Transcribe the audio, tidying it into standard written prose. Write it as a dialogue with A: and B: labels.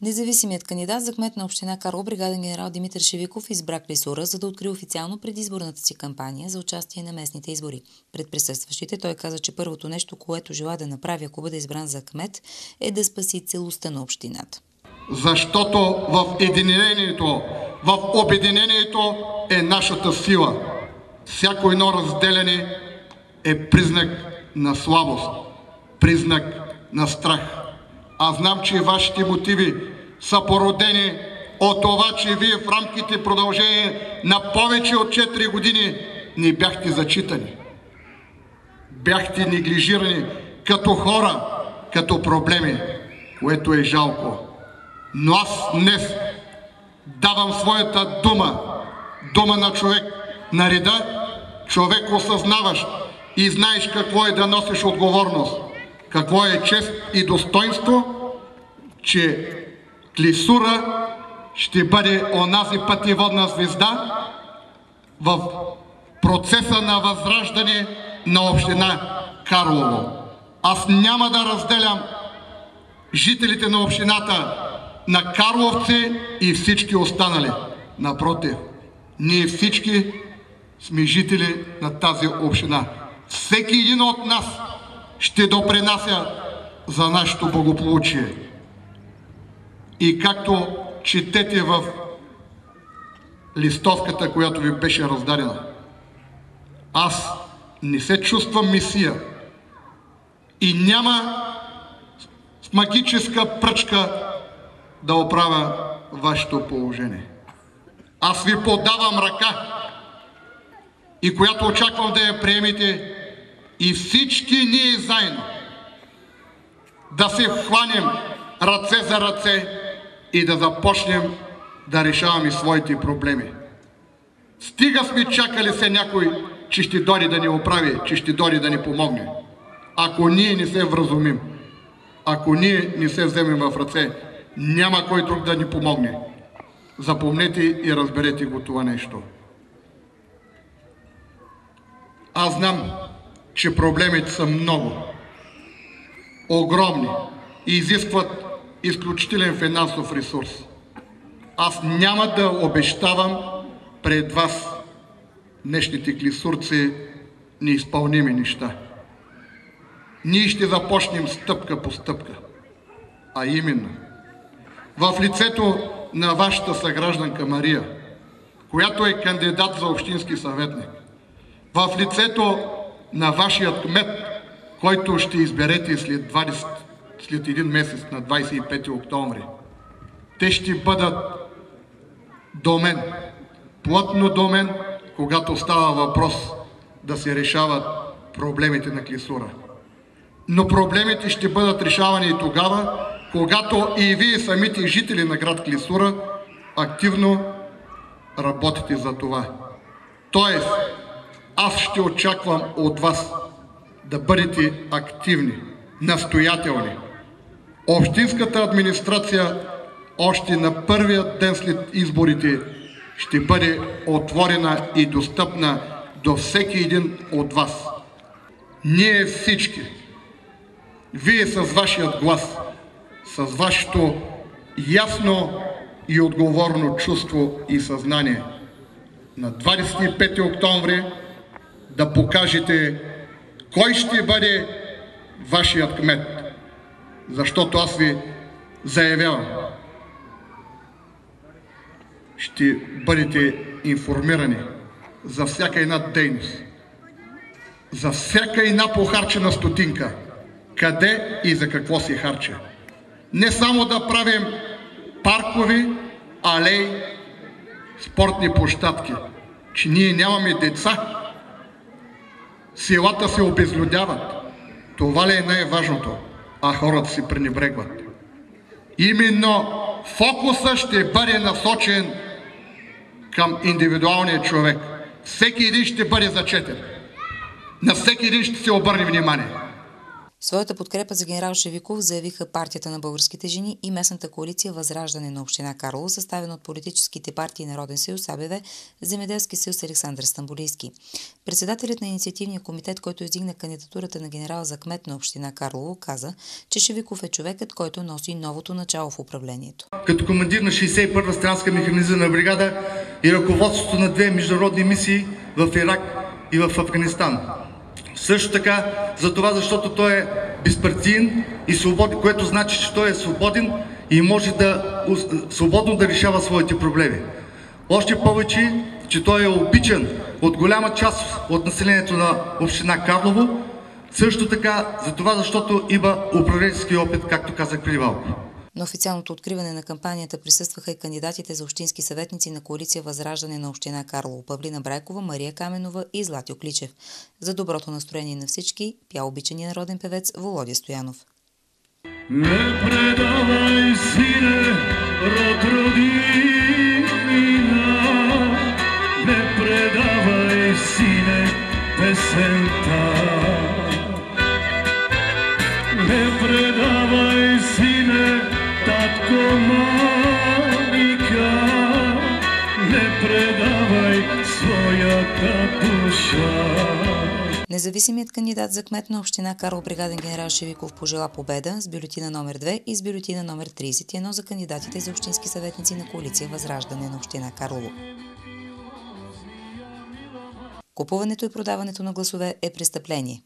A: Независимият кандидат за кмет на община Карлово, бригаден генерал Димитър Шевиков, избра Клисура, за да открие официално предизборната си кампания за участие на местните избори. Пред присъстващите той каза, че първото нещо, което желае да направи, ако бъде избран за кмет, е да спаси целостта на общината.
B: Защото в единението, в обединението е нашата сила. Всяко едно разделяне е признак на слабост, признак на страх. Аз знам, че вашите мотиви са породени от това, че вие в рамките продължение на повече от 4 години не бяхте зачитани. Бяхте неглижирани като хора, като проблеми, което е жалко. Но аз днес давам своята дума на човек на реда, човек осъзнаващ и знаеш какво е да носиш отговорност, какво е чест и достоинство, че Клисура ще бъде онази пътеводна звезда в процеса на възраждане на община Карлово. Аз няма да разделям жителите на общината на карловци и всички останали. Напротив, ние всички сме жители на тази община. Всеки един от нас ще допринася за нашето благополучие. И както четете в листовката, която ви беше раздадена, аз не се чувствам месия и няма с магическа пръчка да оправя вашето положение. Аз ви подавам ръка, и която очаквам да я приемете, и всички ние заедно да се хванем ръце за ръце и да започнем да решаваме своите проблеми. Стига сме чакали се някой, че ще дойде да ни оправи, че ще дойде да ни помогне. Ако ние не се вразумим, ако ние не се вземем в ръце, няма кой друг да ни помогне. Запомнете и разберете го това нещо. Аз знам, че проблемите са много, огромни и изискват изключителен финансов ресурс. Аз няма да обещавам пред вас, днешните клисурци, неизпълними неща. Ние ще започнем стъпка по стъпка, а именно в лицето на вашата съгражданка Мария, която е кандидат за общински съветник, в лицето на вашият кмет, който ще изберете след един месец, на 25 октомври. Те ще бъдат до мен, плътно до мен, когато става въпрос да се решават проблемите на Клисура. Но проблемите ще бъдат решавани и тогава, когато и вие самите жители на град Клисура активно работите за това. Тоест, аз ще очаквам от вас да бъдете активни, настоятелни. Общинската администрация още на първия ден след изборите ще бъде отворена и достъпна до всеки един от вас. Ние всички, вие с вашият глас, с вашето ясно и отговорно чувство и съзнание, на 25 октомври да покажете кой ще бъде вашият кмет. Защото аз ви заявявам, ще бъдете информирани за всяка една дейност, за всяка една похарчена стотинка, къде и за какво се харча. Не само да правим паркови, алеи, спортни площадки, че ние нямаме деца, селата се обезлюдяват. Това ли е най-важното, а хората се пренебрегват? Именно фокуса ще бъде насочен към индивидуалния човек. Всеки един ще бъде зачетен. На всеки един ще се обърне внимание.
A: Своята подкрепа за генерал Шевиков заявиха партията на българските жени и местната коалиция Възраждане на община Карлово, съставена от политическите партии Народен съюз, АБВ, Земеделски съюз Александър Стамболийски. Председателят на инициативния комитет, който издигна кандидатурата на генерал за кмет на община Карлово, каза, че Шевиков е човекът, който носи новото начало в управлението.
B: Като командир на 61-та стрелска механизирана бригада и ръководството на 2 международни мисии в Ирак и в Афганистан. Също така, защото той е безпартиен и свободен, което значи, че той е свободен и може свободно да решава своите проблеми. Още повече, че той е обичан от голяма част от населението на община Карлово, също така защото има управленски опит, както казах преди малко.
A: На официалното откриване на кампанията присъстваха и кандидатите за общински съветници на коалиция Възраждане на община Карлово: Павлина Брайкова, Мария Каменова и Златио Кличев. За доброто настроение на всички пя обичания народен певец Володя Стоянов.
C: Не предавай, сине, род родина, не предавай, сине, песента. Не предавай, сине, татко, майка, не предавай своята душа.
A: Независимият кандидат за кмет на община Карлово бригаден генерал Шевиков пожела победа с бюлетина номер 2 и с бюлетина номер 31 за кандидатите за общински съветници на коалиция Възраждане на община Карлово. Купуването и продаването на гласове е престъпление.